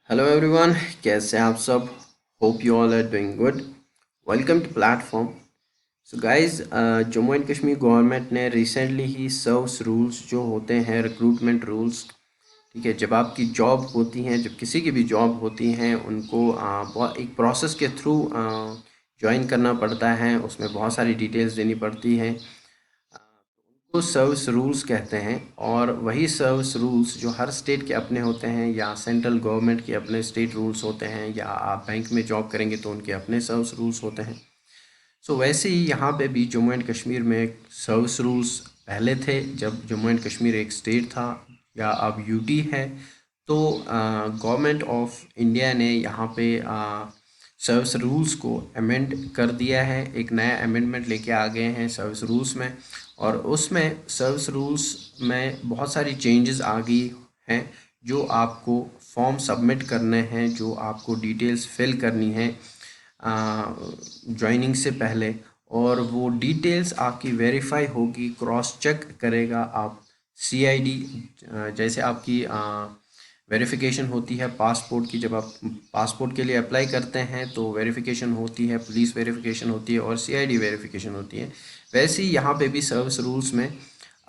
Hello everyone, कैसे हैं आप सब। Hope you all are doing good. Welcome to platform. So guys, Jammu and Kashmir government ने रिसेंटली ही सर्व्स रूल्स जो होते हैं, रिक्रूटमेंट रूल्स, ठीक है, जब आपकी जॉब होती हैं, जब किसी की भी जॉब होती हैं, उनको बहुत एक प्रोसेस के थ्रू ज्वाइन करना पड़ता है। उसमें बहुत सारी डिटेल्स देनी पड़ती हैं। को सर्विस रूल्स कहते हैं। और वही सर्विस रूल्स जो हर स्टेट के अपने होते हैं, या सेंट्रल गवर्नमेंट के अपने स्टेट रूल्स होते हैं, या आप बैंक में जॉब करेंगे तो उनके अपने सर्विस रूल्स होते हैं। सो वैसे ही यहाँ पे भी जम्मू एंड कश्मीर में सर्विस रूल्स पहले थे, जब जम्मू एंड कश्मीर एक स्टेट था, या अब यूटी है। तो गवर्नमेंट ऑफ इंडिया ने यहाँ पे सर्विस रूल्स को अमेंड कर दिया है। एक नया अमेंडमेंट लेके आ गए हैं सर्विस रूल्स में। और उसमें सर्विस रूल्स में बहुत सारी चेंजेस आ गई हैं। जो आपको फॉर्म सबमिट करने हैं, जो आपको डिटेल्स फिल करनी है ज्वाइनिंग से पहले, और वो डिटेल्स आपकी वेरीफाई होगी, क्रॉस चेक करेगा आप सीआईडी। जैसे आपकी वेरिफिकेशन होती है पासपोर्ट की, जब आप पासपोर्ट के लिए अप्लाई करते हैं तो वेरिफिकेशन होती है, पुलिस वेरिफिकेशन होती है और सीआईडी वेरिफिकेशन होती है। वैसे ही यहाँ पे भी सर्विस रूल्स में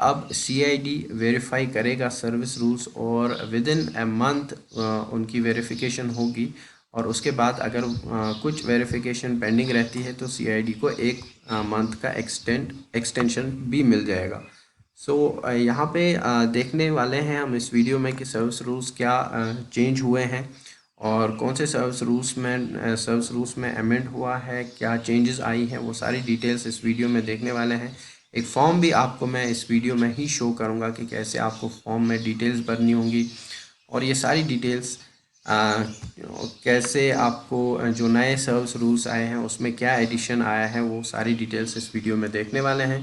अब सीआईडी वेरीफाई करेगा सर्विस रूल्स, और विद इन अ मंथ उनकी वेरिफिकेशन होगी। और उसके बाद अगर कुछ वेरिफिकेशन पेंडिंग रहती है तो सीआईडी को एक मंथ का एक्सटेंशन भी मिल जाएगा। सो यहाँ पे देखने वाले हैं हम इस वीडियो में कि सर्विस रूल्स क्या चेंज हुए हैं, और कौन से सर्विस रूल्स में अमेंड हुआ है, क्या चेंजेस आई हैं, वो सारी डिटेल्स इस वीडियो में देखने वाले हैं। एक फॉर्म भी आपको मैं इस वीडियो में ही शो करूँगा कि कैसे आपको फॉर्म में डिटेल्स भरनी होंगी, और ये सारी डिटेल्स कैसे आपको जो नए सर्विस रूल्स आए हैं उसमें क्या एडिशन आया है, वो सारी डिटेल्स इस वीडियो में देखने वाले हैं।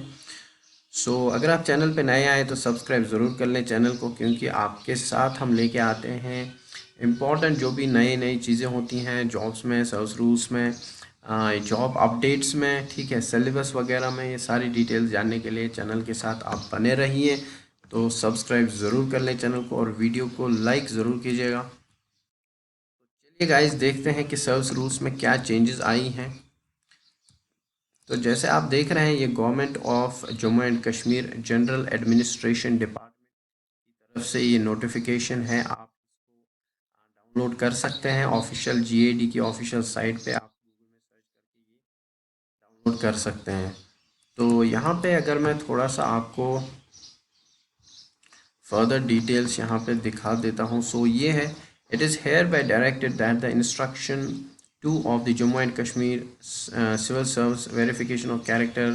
अगर आप चैनल पे नए आए तो सब्सक्राइब ज़रूर कर लें चैनल को, क्योंकि आपके साथ हम लेके आते हैं इम्पॉर्टेंट जो भी नई नई चीज़ें होती हैं जॉब्स में, सर्विस रूल्स में, जॉब अपडेट्स में, ठीक है, सिलेबस वगैरह में। ये सारी डिटेल्स जानने के लिए चैनल के साथ आप बने रहिए। तो सब्सक्राइब ज़रूर कर लें चैनल को, और वीडियो को लाइक ज़रूर कीजिएगा। चलिए गाइस, देखते हैं कि सर्विस रूल्स में क्या चेंजेस आई हैं। तो जैसे आप देख रहे हैं, ये government of Jammu and Kashmir general administration department की तरफ से ये नोटिफिकेशन है। आप इसको डाउनलोड कर सकते हैं ऑफिशियल जीएडी की ऑफिशियल साइट पे, आप गूगल में सर्च करके ये डाउनलोड कर सकते हैं। तो यहाँ पे अगर मैं थोड़ा सा आपको फर्दर डिटेल्स यहाँ पे दिखा देता हूँ। ये है, it is hereby directed that the instruction two of the Jammu and Kashmir civil service verification of character,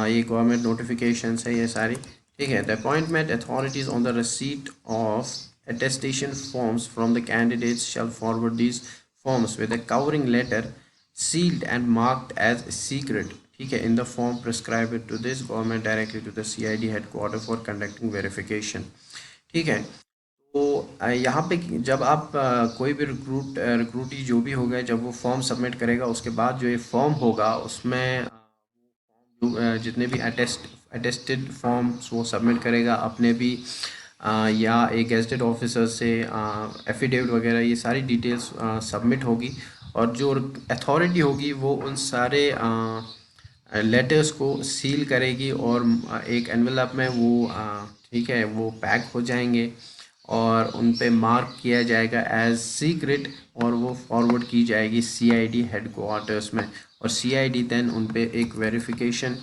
ये गवर्नमेंट नोटिफिकेशन है ये सारी, ठीक है। The appointment authorities on the receipt of attestation forms from the candidates shall forward these forms with a covering letter sealed and marked as secret, ठीक है, in the form prescribed to this government directly to the CID headquarter for conducting verification, ठीक है। तो यहाँ पे जब आप कोई भी रिक्रूटी जो भी होगा, जब वो फॉर्म सबमिट करेगा, उसके बाद जो ये फॉर्म होगा उसमें जितने भी अटेस्टेड फॉर्म्स वो सबमिट करेगा अपने भी, या एक गेजेटेड ऑफिसर से एफिडेविट वगैरह, ये सारी डिटेल्स सबमिट होगी। और जो अथॉरिटी होगी वो उन सारे लेटर्स को सील करेगी, और एक एनवेलप में वो ठीक है, वो पैक हो जाएंगे, और उन पे मार्क किया जाएगा एज सीक्रेट, और वो फॉरवर्ड की जाएगी सीआईडी हेडक्वार्टर्स में। और सीआईडी देन उन पे एक verification,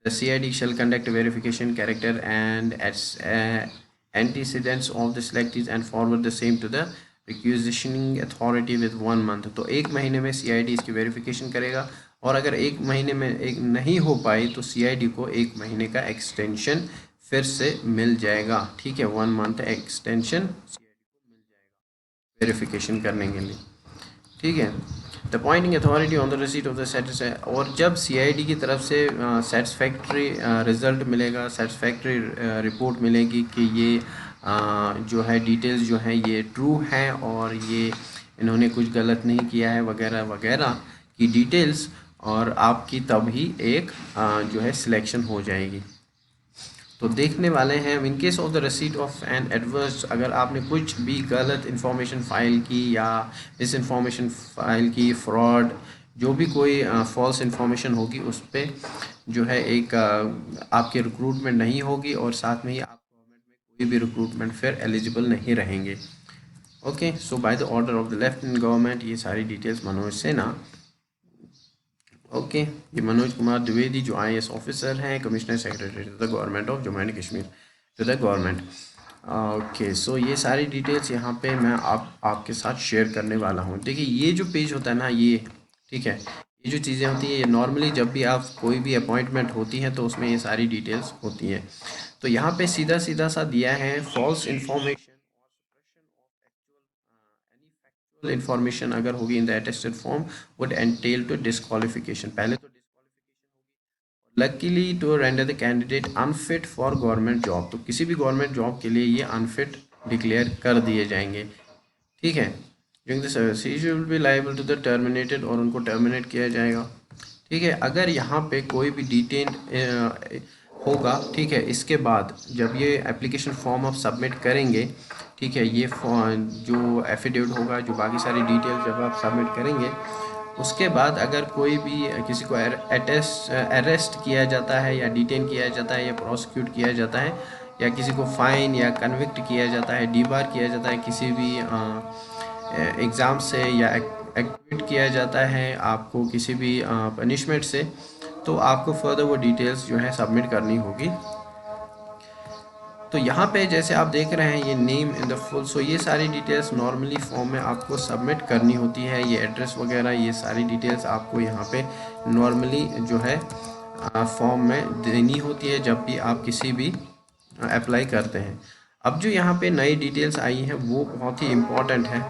the CID shall conduct a verification character and antecedents of the selectees and forward the same to the requisitioning authority with 1 month। तो एक महीने में CID इसकी वेरिफिकेशन करेगा, और अगर एक महीने में एक नहीं हो पाई तो CID को एक महीने का एक्सटेंशन फिर से मिल जाएगा, ठीक है। 1 मंथ एक्सटेंशन वेरिफिकेशन करने के लिए, ठीक है। The appointing authority on the receipt of the satisfy, और जब सीआईडी की तरफ से सेटिस्फैक्ट्री रिज़ल्ट मिलेगा, सेटिस्फैक्ट्री रिपोर्ट मिलेगी कि ये जो है डिटेल्स जो हैं ये ट्रू हैं, और ये इन्होंने कुछ गलत नहीं किया है वगैरह वगैरह की डिटेल्स, और आपकी तभी एक जो है सिलेक्शन हो जाएगी। तो देखने वाले हैं in case of the receipt of an adverse, अगर आपने कुछ भी गलत इंफॉर्मेशन फाइल की या मिस इंफॉर्मेशन फाइल की, फ्रॉड, जो भी कोई फॉल्स इंफॉर्मेशन होगी उस पर जो है एक आपकी रिक्रूटमेंट नहीं होगी और साथ में ही आप गवर्नमेंट में कोई भी रिक्रूटमेंट फिर एलिजिबल नहीं रहेंगे। Okay, so by the order of the lieutenant government, ये सारी डिटेल्स मनोज सिन्हा। ओके, ये मनोज कुमार द्विवेदी जो IAS ऑफिसर हैं, commissioner secretary to the government of Jammu and Kashmir, to the government. Okay, so ये सारी डिटेल्स यहाँ पे मैं आपके साथ शेयर करने वाला हूँ। देखिए ये जो पेज होता है ना, ये ठीक है, ये जो चीज़ें होती हैं ये नॉर्मली जब भी आप कोई भी अपॉइंटमेंट होती है तो उसमें ये सारी डिटेल्स होती हैं। तो यहाँ पे सीधा सीधा सा दिया है फॉल्स इन्फॉर्मेशन इंफॉर्मेशन अगर होगी in the attested form would entail to disqualification. पहले तो likely to render the candidate unfit for government job, तो किसी भी गवर्नमेंट जॉब के लिए ये अनफिट डिक्लेयर कर दिए जाएंगे। ठीक है, during the service he will be liable to the terminated, और उनको टर्मिनेट किया जाएगा। ठीक है, अगर यहाँ पे कोई भी डिटेन होगा, ठीक है, इसके बाद जब ये एप्लीकेशन फॉर्म आप सबमिट करेंगे, ठीक है, ये जो एफिडेविट होगा, जो बाकी सारी डिटेल जब आप सबमिट करेंगे, उसके बाद अगर कोई भी किसी को अरेस्ट किया जाता है या डिटेन किया जाता है या प्रोसिक्यूट किया जाता है या किसी को फाइन या कन्विक्ट किया जाता है, डीबार किया जाता है किसी भी एग्ज़ाम से, या एक्विट किया जाता है आपको किसी भी पनिशमेंट से, तो आपको फर्दर वो डिटेल्स जो है सबमिट करनी होगी। तो यहाँ पे जैसे आप देख रहे हैं ये नेम इन द फुल, सो ये सारी डिटेल्स नॉर्मली फॉर्म में आपको सबमिट करनी होती है। ये एड्रेस वगैरह ये सारी डिटेल्स आपको यहाँ पे नॉर्मली जो है फॉर्म में देनी होती है जब भी आप किसी भी अप्लाई करते हैं। अब जो यहाँ पे नई डिटेल्स आई हैं वो बहुत ही इम्पॉर्टेंट है,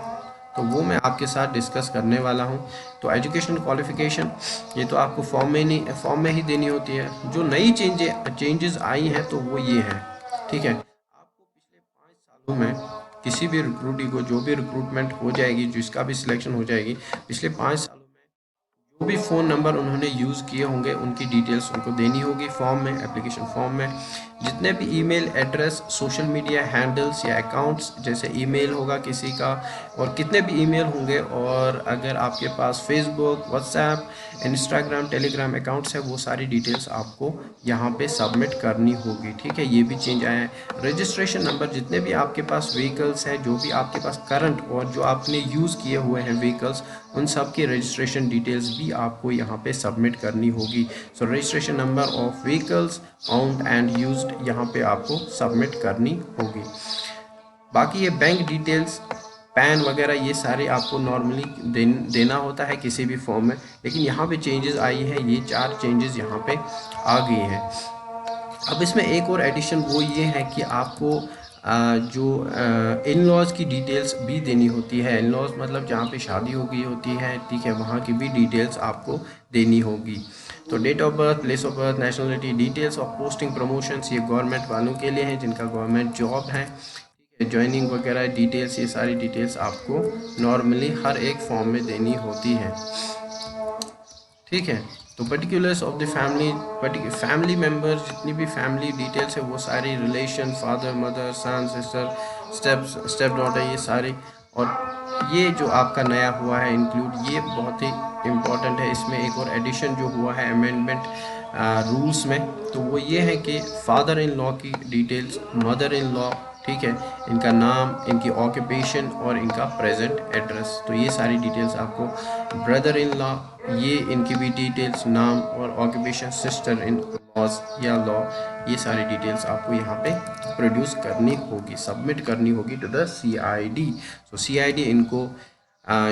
तो वो मैं आपके साथ डिस्कस करने वाला हूँ। तो एजुकेशन क्वालिफ़िकेशन ये तो आपको फॉर्म में ही देनी होती है। जो नई चेंजेस आई हैं तो वो ये हैं, ठीक है, आपको पिछले 5 सालों में किसी भी रिक्रूटी को जो भी रिक्रूटमेंट हो जाएगी, जिसका भी सिलेक्शन हो जाएगी, पिछले 5 सालों में जो भी फ़ोन नंबर उन्होंने यूज़ किए होंगे उनकी डिटेल्स उनको देनी होगी फॉर्म में, एप्लीकेशन फॉर्म में। जितने भी email address, social media handles या अकाउंट्स, जैसे ईमेल होगा किसी का और कितने भी ईमेल होंगे, और अगर आपके पास Facebook, WhatsApp, Instagram, Telegram accounts है, वो सारी डिटेल्स आपको यहाँ पे सबमिट करनी होगी। ठीक है, ये भी चेंज आया है। रजिस्ट्रेशन नंबर, जितने भी आपके पास व्हीकल्स हैं, जो भी आपके पास करंट और जो आपने यूज़ किए हुए हैं व्हीकल्स, उन सब की रजिस्ट्रेशन डिटेल्स भी आपको यहाँ पे सबमिट करनी होगी। सो registration number of vehicles owned and used यहाँ पे आपको सबमिट करनी होगी। बाकी ये बैंक डिटेल्स, पैन वगैरह, ये सारे आपको नॉर्मली देना होता है किसी भी फॉर्म में, लेकिन यहाँ पे चेंजेस आई है, ये 4 चेंजेस यहाँ पे आ गए हैं। अब इसमें एक और एडिशन वो ये है कि आपको जो इन लॉज की डिटेल्स भी देनी होती है। इन लॉज मतलब जहाँ पे शादी हो गई होती है, ठीक है, वहाँ की भी डिटेल्स आपको देनी होगी। तो date of birth, place of birth, nationality, details of posting, promotions, ये गवर्नमेंट वालों के लिए हैं जिनका गवर्नमेंट जॉब है, ज्वाइनिंग वगैरह डिटेल्स, ये सारी डिटेल्स आपको नॉर्मली हर एक फॉर्म में देनी होती है। ठीक है, तो particulars of the family members, जितनी भी फैमिली डिटेल्स है वो सारी, रिलेशन, फादर, मदर, सन, सिस्टर, स्टेप डॉटर, ये सारी, और ये जो आपका नया हुआ है इंक्लूड, ये बहुत ही इम्पॉर्टेंट है। इसमें एक और एडिशन जो हुआ है अमेंडमेंट रूल्स में, तो वो ये है कि फादर इन लॉ की डिटेल्स, मदर इन लॉ, ठीक है, इनका नाम, इनकी ऑक्यूपेशन और इनका प्रेजेंट एड्रेस, तो ये सारी डिटेल्स आपको, ब्रदर इन लॉ, ये इनकी भी डिटेल्स, नाम और ऑक्यूपेशन, सिस्टर इन लॉज या लॉ, ये सारी डिटेल्स आपको यहाँ पे प्रोड्यूस करनी होगी, सबमिट करनी होगी to the CID। So CID इनको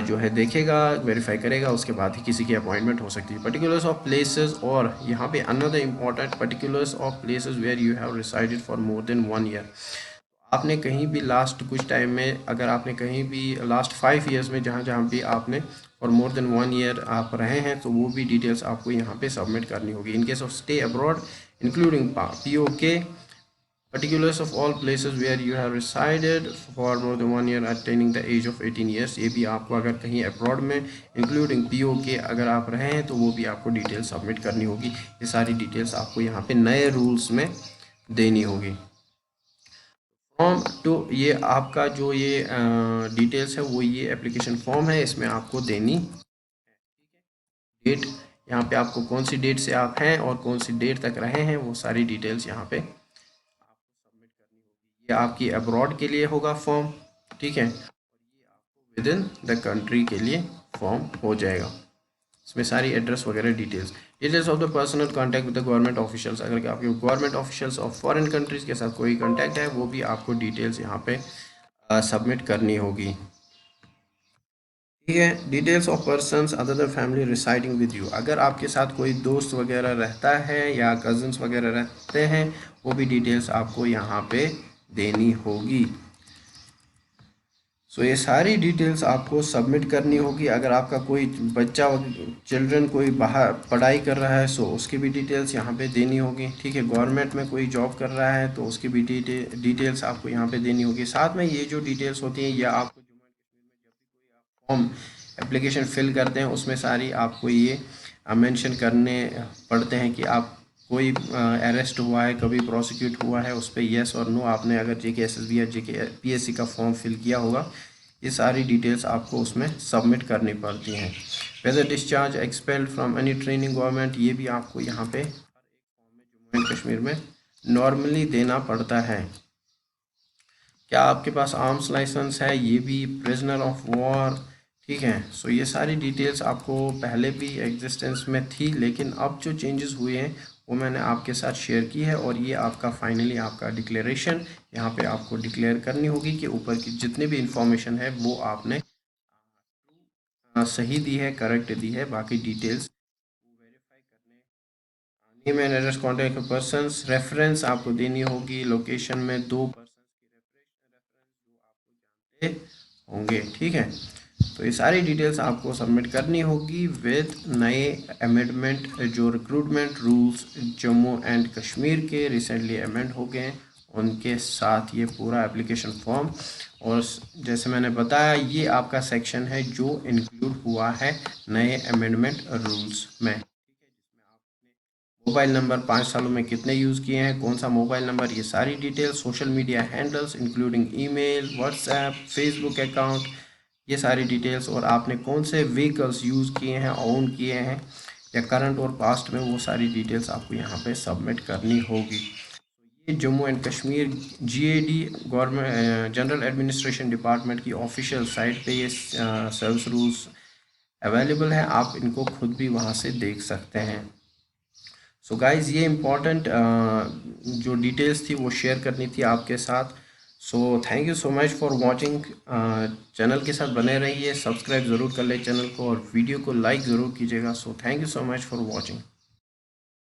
जो है देखेगा, वेरीफाई करेगा, उसके बाद ही किसी की अपॉइंटमेंट हो सकती है। पर्टिकुलर्स ऑफ प्लेसेस, और यहाँ पे another important, particulars of places where you have resided for more than 1 year. आपने कहीं भी लास्ट कुछ टाइम में, अगर आपने कहीं भी लास्ट 5 ईयर्स में जहाँ भी आपने फॉर मोर देन 1 ईयर आप रहे हैं, तो वो भी डिटेल्स आपको यहाँ पे सबमिट करनी होगी। In case of stay abroad including POK, particulars of all places where you have resided for more than 1 year attaining the age of 18 years, ये भी आपको अगर कहीं अब्रॉड में इंक्लूडिंग POK अगर आप रहे हैं तो वो भी आपको डिटेल्स सबमिट करनी होगी। ये सारी डिटेल्स आपको यहाँ पे नए रूल्स में देनी होगी। फॉर्म टू, ये आपका जो ये डिटेल्स है वो ये एप्लीकेशन फॉर्म है, इसमें आपको देनी डेट, यहाँ पे आपको कौन सी डेट से आप हैं और कौन सी डेट तक रहे हैं वो सारी डिटेल्स यहाँ पे आपको सबमिट करनी होगी। ये आपकी अब्रॉड के लिए होगा फॉर्म, ठीक है, विद इन द कंट्री के लिए फॉर्म हो जाएगा। इसमें सारी एड्रेस वगैरह details of the personal contact with the government officials, अगर आपके government officials of foreign countries के साथ कोई कॉन्टैक्ट है वो भी आपको डिटेल्स यहाँ पे सबमिट करनी होगी, ठीक है। Details of persons other than family residing with you, अगर आपके साथ कोई दोस्त वगैरह रहता है या कज़न्स वगैरह रहते हैं वो भी डिटेल्स आपको यहाँ पे देनी होगी। सो ये सारी डिटेल्स आपको सबमिट करनी होगी। अगर आपका कोई बच्चा चिल्ड्रन कोई बाहर पढ़ाई कर रहा है सो उसकी भी डिटेल्स यहाँ पे देनी होगी, ठीक है। गवर्नमेंट में कोई जॉब कर रहा है तो उसकी भी डिटेल्स आपको यहाँ पे देनी होगी। साथ में ये जो डिटेल्स होती हैं या आपको जम्मू एंड कश्मीर में जब भी कोई आप फॉर्म एप्लीकेशन फिल करते हैं उसमें सारी आपको ये मेंशन करने पड़ते हैं कि आप कोई अरेस्ट हुआ है, कभी प्रोसिक्यूट हुआ है, उस पर येस और नो आपने अगर JKSSB या JKPSC का फॉर्म फिल किया होगा, ये सारी डिटेल्स आपको उसमें सबमिट करनी पड़ती हैं। Whether discharge expelled from any training government, ये भी आपको यहाँ पे हर एक फॉर्म में जम्मू एंड कश्मीर में नॉर्मली देना पड़ता है। क्या आपके पास आर्म्स लाइसेंस है, ये भी प्रिजनर ऑफ वॉर, ठीक है। सो ये सारी डिटेल्स आपको पहले भी एग्जिस्टेंस में थी लेकिन अब जो चेंजेस हुए हैं वो मैंने आपके साथ शेयर की है, और ये आपका फाइनली आपका डिक्लेरेशन यहाँ पे आपको डिक्लेयर करनी होगी कि ऊपर की जितनी भी इंफॉर्मेशन है वो आपने सही दी है, करेक्ट दी है। बाकी डिटेल्स वेरीफाई करने, name and address, contact persons, reference आपको देनी होगी। लोकेशन में 2 पर्सन्स की रेफरेंस जो आपको जानते होंगे, ठीक है। तो ये सारी डिटेल्स आपको सबमिट करनी होगी विद नए अमेंडमेंट, जो recruitment rules Jammu and Kashmir के रिसेंटली अमेंड हो गए हैं उनके साथ ये पूरा एप्लीकेशन फॉर्म। और जैसे मैंने बताया ये आपका सेक्शन है जो इंक्लूड हुआ है नए अमेंडमेंट रूल्स में, मोबाइल नंबर 5 सालों में कितने यूज़ किए हैं, कौन सा मोबाइल नंबर, ये सारी details, social media handles including email, WhatsApp, Facebook account, ये सारी डिटेल्स, और आपने कौन से व्हीकल्स यूज़ किए हैं, ओन किए हैं या करंट और पास्ट में, वो सारी डिटेल्स आपको यहाँ पे सबमिट करनी होगी। ये Jammu and Kashmir GAD government general administration department की ऑफिशियल साइट पे ये सर्विस रूल्स अवेलेबल हैं, आप इनको खुद भी वहाँ से देख सकते हैं। सो गाइज़ ये इम्पॉर्टेंट जो डिटेल्स थी वो शेयर करनी थी आपके साथ। So thank you so much for watching. Channel के साथ बने रहिए, सब्सक्राइब ज़रूर कर ले चैनल को और वीडियो को लाइक ज़रूर कीजिएगा। So thank you so much for watching.